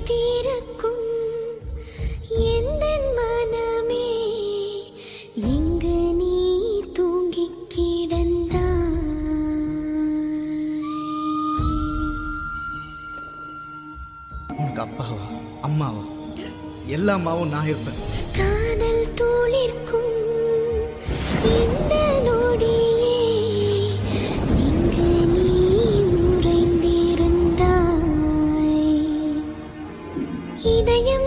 தீரக்கும் எந்தன் மனமே எங்கு நீ தூங்கிக் கிடந்தாய். உனக்கு அப்பாவா அம்மாவா எல்லாமாவும் நான் இருப்பேன். காதல் தூளிர்க்கும் இந்த நொடியே எங்கு நீ உறைந்திருந்தாய். இதயம்